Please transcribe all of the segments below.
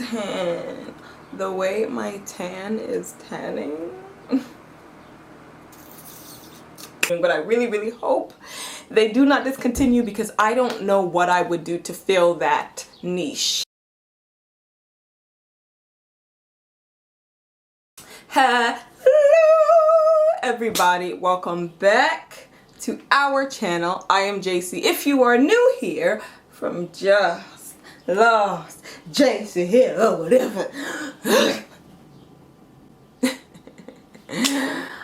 tan. The way my tan is tanning. But I really hope they do not discontinue, because I don't know what I would do to fill that niche. Hello everybody, welcome back to our channel. I am JC. If you are new here from JustLostJC here or whatever,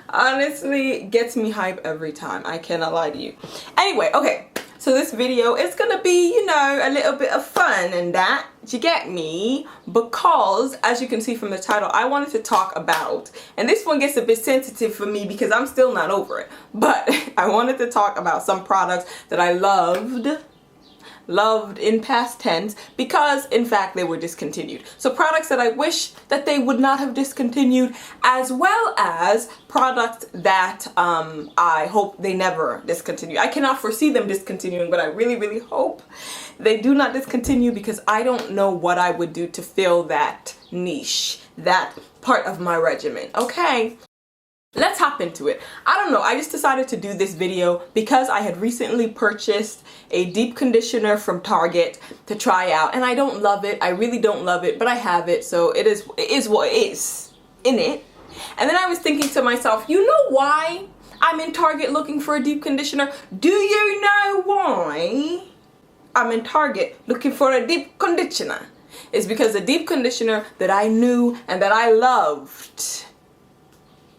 honestly gets me hype every time. I cannot lie to you. Anyway, okay, so this video is gonna be, you know, a little bit of fun and that, you get me? Because as you can see from the title, I wanted to talk about, and this one gets a bit sensitive for me because I'm still not over it, but I wanted to talk about some products that I loved in past tense, because in fact they were discontinued. So products that I wish that they would not have discontinued, as well as products that I hope they never discontinue. I cannot foresee them discontinuing, but I really hope they do not discontinue, because I don't know what I would do to fill that niche, that part of my regimen. Okay, let's hop into it. I don't know, I just decided to do this video because I had recently purchased a deep conditioner from Target to try out, and I don't love it. I really don't love it, but I have it, so it is what it is in it. And then I was thinking to myself, you know why I'm in Target looking for a deep conditioner? Do you know why I'm in Target looking for a deep conditioner? It's because the deep conditioner that I knew and that I loved,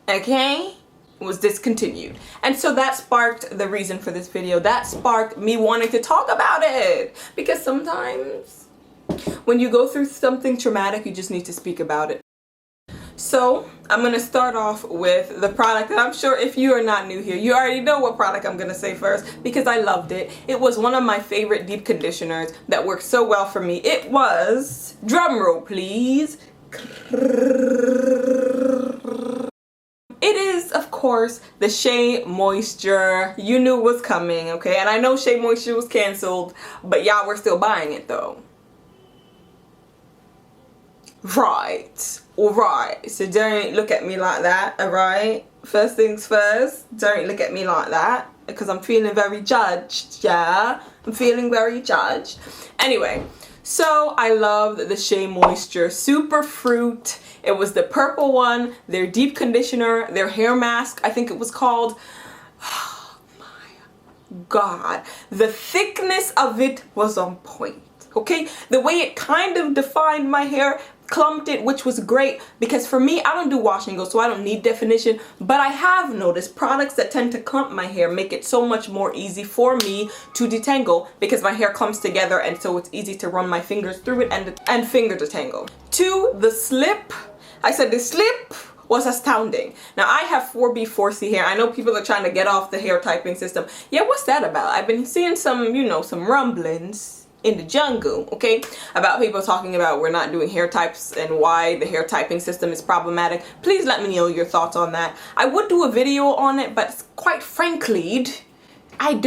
okay, was discontinued. And so that sparked the reason for this video. That sparked me wanting to talk about it, because sometimes when you go through something traumatic, you just need to speak about it. So I'm gonna start off with the product that I'm sure if you are not new here, you already know what product I'm gonna say first, because I loved it. It was one of my favorite deep conditioners that worked so well for me. It was, drum roll please, it is, of course, the Shea Moisture. You knew it was coming, okay? And I know Shea Moisture was canceled, but y'all were still buying it though. Right. Alright. So don't look at me like that, alright? First things first, don't look at me like that, because I'm feeling very judged, yeah? I'm feeling very judged. Anyway, so I loved the Shea Moisture Super Fruit. It was the purple one, their deep conditioner, their hair mask, I think it was called. Oh my God. The thickness of it was on point, okay? The way it kind of defined my hair, clumped it, which was great, because for me, I don't do wash and go, so I don't need definition, but I have noticed products that tend to clump my hair make it so much more easy for me to detangle, because my hair clumps together, and so it's easy to run my fingers through it and finger detangle. 2, the slip. I said the slip was astounding. Now I have 4B, 4C hair. I know people are trying to get off the hair typing system. Yeah, what's that about? I've been seeing some, you know, some rumblings in the jungle, okay, about people talking about we're not doing hair types and why the hair typing system is problematic. Please let me know your thoughts on that. I would do a video on it, but quite frankly, I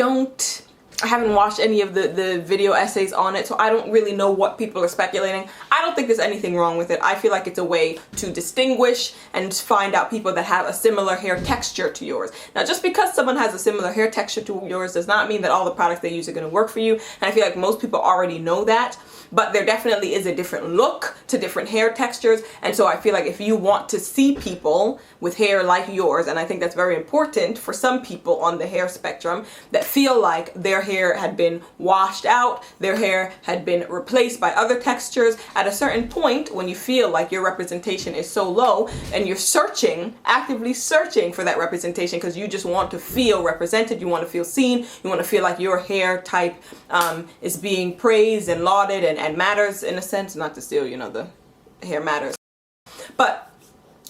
haven't watched any of the video essays on it, so I don't really know what people are speculating. I don't think there's anything wrong with it. I feel like it's a way to distinguish and find out people that have a similar hair texture to yours. Now, just because someone has a similar hair texture to yours does not mean that all the products they use are going to work for you. And I feel like most people already know that. But there definitely is a different look to different hair textures. And so I feel like if you want to see people with hair like yours, and I think that's very important for some people on the hair spectrum that feel like their hair had been washed out, their hair had been replaced by other textures, at a certain point when you feel like your representation is so low and you're searching, actively searching for that representation because you just want to feel represented, you want to feel seen, you want to feel like your hair type is being praised and lauded and matters in a sense, not to steal, you know, the hair matters. But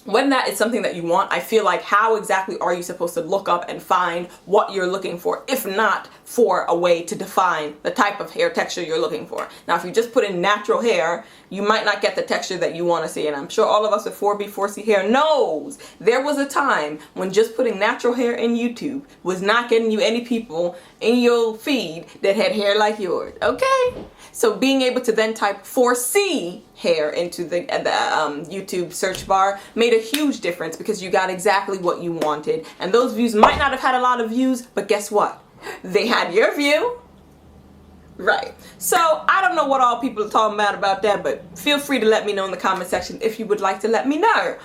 when that is something that you want, I feel like how exactly are you supposed to look up and find what you're looking for, if not for a way to define the type of hair texture you're looking for. Now, if you just put in natural hair, you might not get the texture that you want to see. And I'm sure all of us with 4B, 4C hair knows there was a time when just putting natural hair in YouTube was not getting you any people in your feed that had hair like yours, okay? So being able to then type 4C hair into the YouTube search bar made a huge difference, because you got exactly what you wanted. And those views might not have had a lot of views, but guess what? They had your view. Right. So I don't know what all people are talking about that, but feel free to let me know in the comment section if you would like to let me know.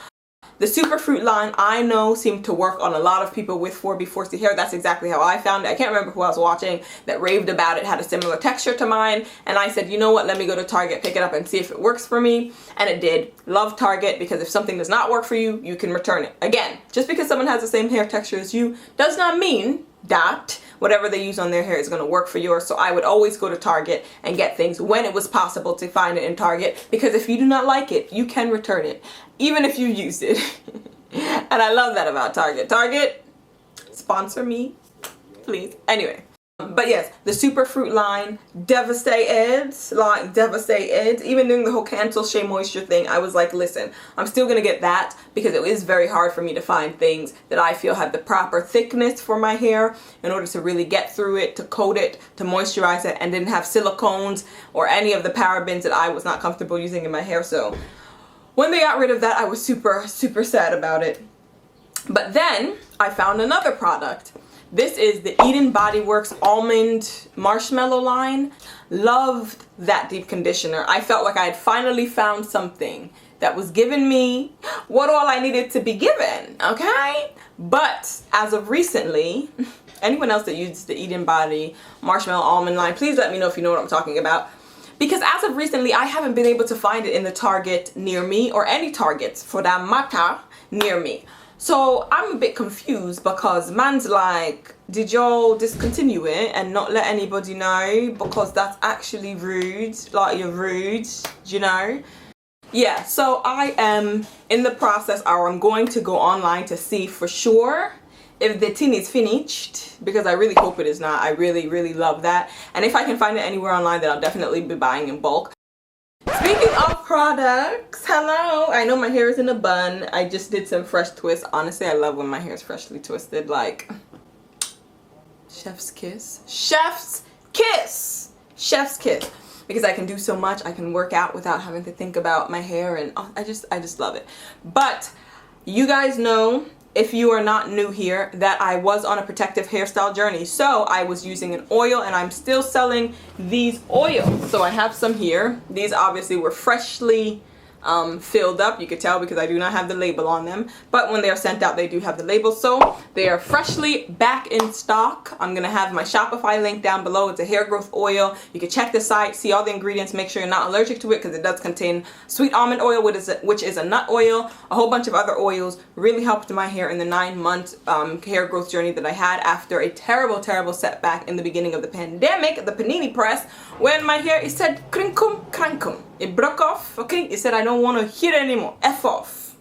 The Superfruit line, I know, seemed to work on a lot of people with 4B4C hair. That's exactly how I found it. I can't remember who I was watching that raved about it, had a similar texture to mine. And I said, you know what, let me go to Target, pick it up and see if it works for me. And it did. Love Target, because if something does not work for you, you can return it. Again, just because someone has the same hair texture as you does not mean that whatever they use on their hair is going to work for yours. So I would always go to Target and get things when it was possible to find it in Target, because if you do not like it, you can return it, even if you used it. And I love that about Target. Target, sponsor me, please. Anyway. But yes, the Superfruit line, devastated, like devastated. Even doing the whole cancel Shea Moisture thing, I was like, listen, I'm still gonna get that, because it is very hard for me to find things that I feel have the proper thickness for my hair in order to really get through it, to coat it, to moisturize it, and didn't have silicones or any of the parabens that I was not comfortable using in my hair. So when they got rid of that, I was super, super sad about it. But then I found another product. This is the Eden Body Works Almond Marshmallow line. Loved that deep conditioner. I felt like I had finally found something that was giving me what all I needed to be given, okay? But as of recently, anyone else that uses the Eden Body Marshmallow Almond line, please let me know if you know what I'm talking about. Because as of recently, I haven't been able to find it in the Target near me, or any Targets for that matter near me. So I'm a bit confused, because man's like, did y'all discontinue it and not let anybody know? Because that's actually rude. Like, you're rude, you know? Yeah, so I am in the process, or I'm going to go online to see for sure if the tin is finished, because I really hope it is not. I really, really love that. And if I can find it anywhere online, then I'll definitely be buying in bulk. Speaking of products, hello, I know my hair is in a bun. I just did some fresh twists. Honestly, I love when my hair is freshly twisted. Like, chef's kiss. Chef's kiss. Chef's kiss. Because I can do so much. I can work out without having to think about my hair, and oh, I just love it. But you guys know, if you are not new here, that I was on a protective hairstyle journey. So I was using an oil, and I'm still selling these oils. So I have some here. These obviously were freshly filled up. You could tell because I do not have the label on them, but when they are sent out, they do have the label. So they are freshly back in stock. I'm gonna have my Shopify link down below. It's a hair growth oil. You can check the site, see all the ingredients, make sure you're not allergic to it, because it does contain sweet almond oil, which is a nut oil, a whole bunch of other oils. Really helped my hair in the 9-month hair growth journey that I had after a terrible setback in the beginning of the pandemic, the panini press, when my hair, it said crinkum crankum. It broke off, okay? It said I don't want to hear it anymore. F off.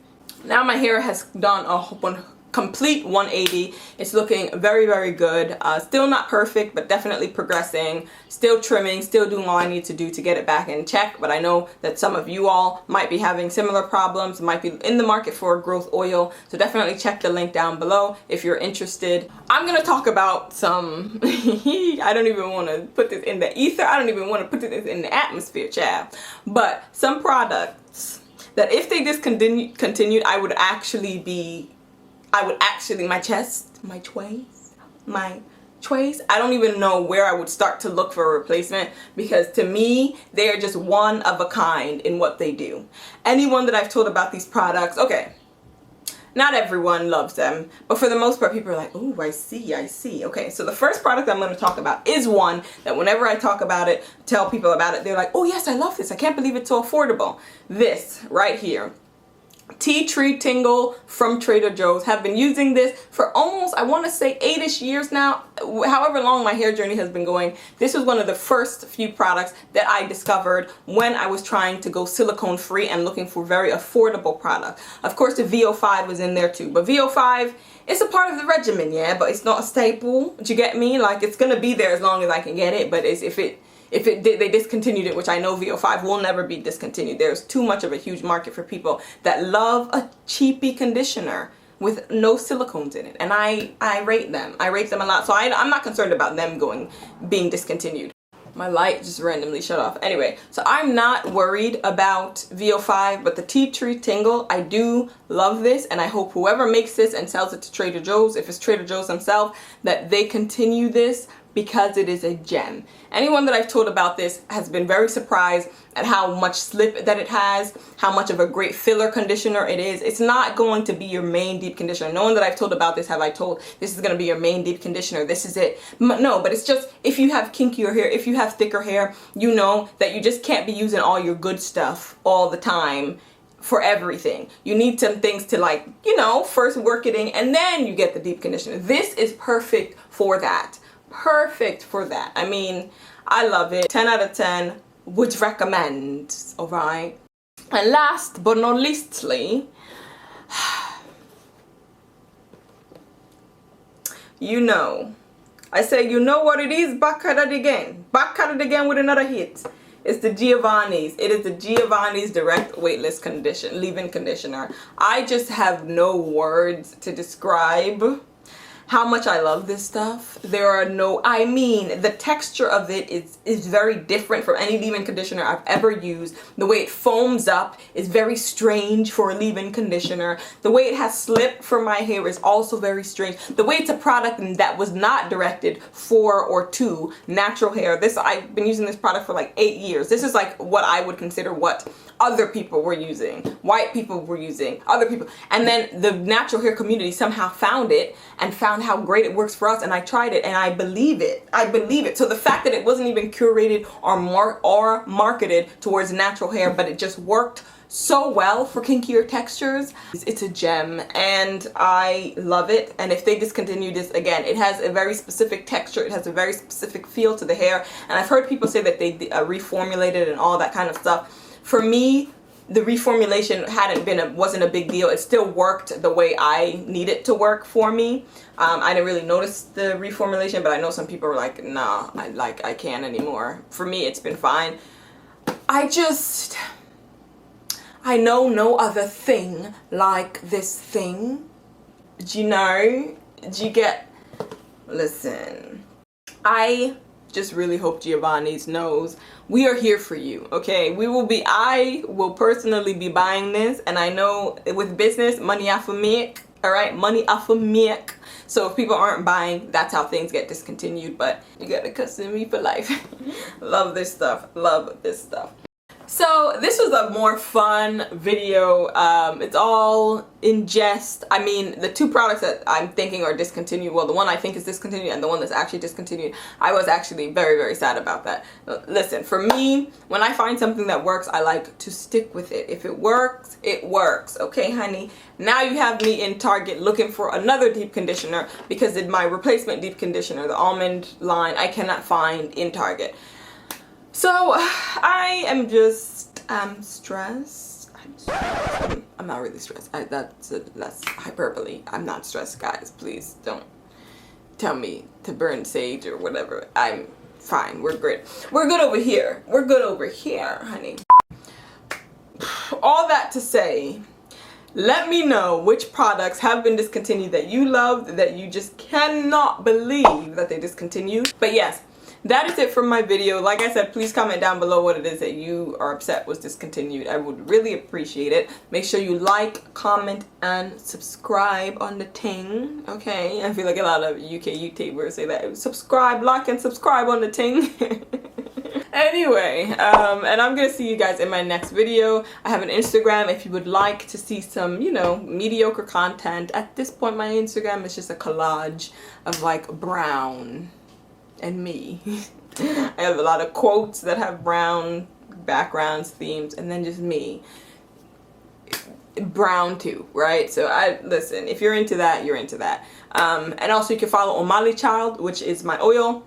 Now my hair has done a complete 180. It's looking very, very good. Still not perfect, but definitely progressing. Still trimming, still doing all I need to do to get it back in check. But I know that some of you all might be having similar problems, might be in the market for a growth oil. So definitely check the link down below if you're interested. I'm gonna talk about some, I don't even want to put this in the ether. I don't even want to put this in the atmosphere, child. But some products that if they discontinued, I would actually, my trays, I don't even know where I would start to look for a replacement, because to me, they are just one of a kind in what they do. Anyone that I've told about these products, okay, not everyone loves them, but for the most part, people are like, oh, I see. Okay, so the first product I'm going to talk about is one that whenever I talk about it, tell people about it, they're like, oh yes, I love this. I can't believe it's so affordable. This right here. Tree Tingle from Trader Joe's. Have been using this for almost, I want to say 8-ish years now. However long my hair journey has been going, this was one of the first few products that I discovered when I was trying to go silicone free and looking for very affordable product. Of course, the VO5 was in there too, but VO5 is a part of the regimen, yeah, but it's not a staple. Do you get me? Like, it's gonna be there as long as I can get it, but if they discontinued it, which I know VO5 will never be discontinued. There's too much of a huge market for people that love a cheapy conditioner with no silicones in it. And I rate them. I rate them a lot. So I'm not concerned about them being discontinued. My light just randomly shut off. Anyway, so I'm not worried about VO5, but the Tree Tingle, I do love this, and I hope whoever makes this and sells it to Trader Joe's, if it's Trader Joe's themselves, that they continue this because it is a gem. Anyone that I've told about this has been very surprised at how much slip that it has, how much of a great filler conditioner it is. It's not going to be your main deep conditioner. No one that I've told about this have I told this is going to be your main deep conditioner. This is it. No, but it's just if you have kinkier hair, if you have thicker hair, you know that you just can't be using all your good stuff all the time for everything. You need some things to, like, you know, first work it in and then you get the deep conditioner. This is perfect for that. Perfect for that. I mean, I love it. 10 out of 10 would recommend. All right. And last but not leastly, you know, I say, you know what it is, back at it again with another hit. It's the Giovanni's. It is the Giovanni's Direct Weightless Leave-In Conditioner. I just have no words to describe how much I love this stuff. There are no, I mean, the texture of it is very different from any leave-in conditioner I've ever used. The way it foams up is very strange for a leave-in conditioner. The way it has slip for my hair is also very strange. The way it's a product that was not directed for or to natural hair. I've been using this product for like 8 years. This is like what I would consider what other people were using, white people were using, other people, and then the natural hair community somehow found it and found how great it works for us, and I tried it and I believe it. I believe it. So the fact that it wasn't even curated or marketed towards natural hair, but it just worked so well for kinkier textures, it's a gem and I love it. And if they discontinue this, again, it has a very specific texture, it has a very specific feel to the hair, and I've heard people say that they reformulated and all that kind of stuff. For me, the reformulation wasn't a big deal. It still worked the way I need it to work for me. I didn't really notice the reformulation, but I know some people are like, nah, I can't anymore. For me, it's been fine. I know no other thing like this thing. Do you know? Do you get? Listen, I just really hope Giovanni's knows we are here for you, okay? I will personally be buying this, and I know with business, money off of make, all right? Money off of make. So if people aren't buying, that's how things get discontinued, but you gotta custom me for life. Love this stuff, love this stuff. So this was a more fun video. It's all in jest. I mean, the two products that I'm thinking are discontinued, well, the one I think is discontinued and the one that's actually discontinued, I was actually very, very sad about that. Listen, for me, when I find something that works, I like to stick with it. If it works, it works. Okay, honey? Now you have me in Target looking for another deep conditioner because my replacement deep conditioner, the Almond line, I cannot find in Target. So I am just stressed. I'm not really stressed. That's hyperbole. I'm not stressed, guys. Please don't tell me to burn sage or whatever. I'm fine. We're good. We're good over here. We're good over here, honey. All that to say, let me know which products have been discontinued that you loved, that you just cannot believe that they discontinued. But yes, that is it for my video. Like I said, please comment down below what it is that you are upset was discontinued. I would really appreciate it. Make sure you like, comment, and subscribe on the ting. Okay, I feel like a lot of UK YouTubers say that. Subscribe, like, and subscribe on the ting. Anyway, and I'm gonna see you guys in my next video. I have an Instagram if you would like to see some, you know, mediocre content. At this point, my Instagram is just a collage of like brown and me. I have a lot of quotes that have brown backgrounds, themes, and then just me. Brown too, right? So listen, if you're into that, you're into that. And also you can follow OMALICHILD, which is my oil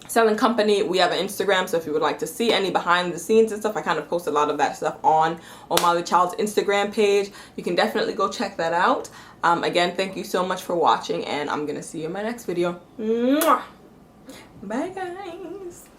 selling company. We have an Instagram, so if you would like to see any behind the scenes and stuff, I kind of post a lot of that stuff on OMALICHILD's Instagram page. You can definitely go check that out. Again, thank you so much for watching, and I'm gonna see you in my next video. Mwah! Bye, guys.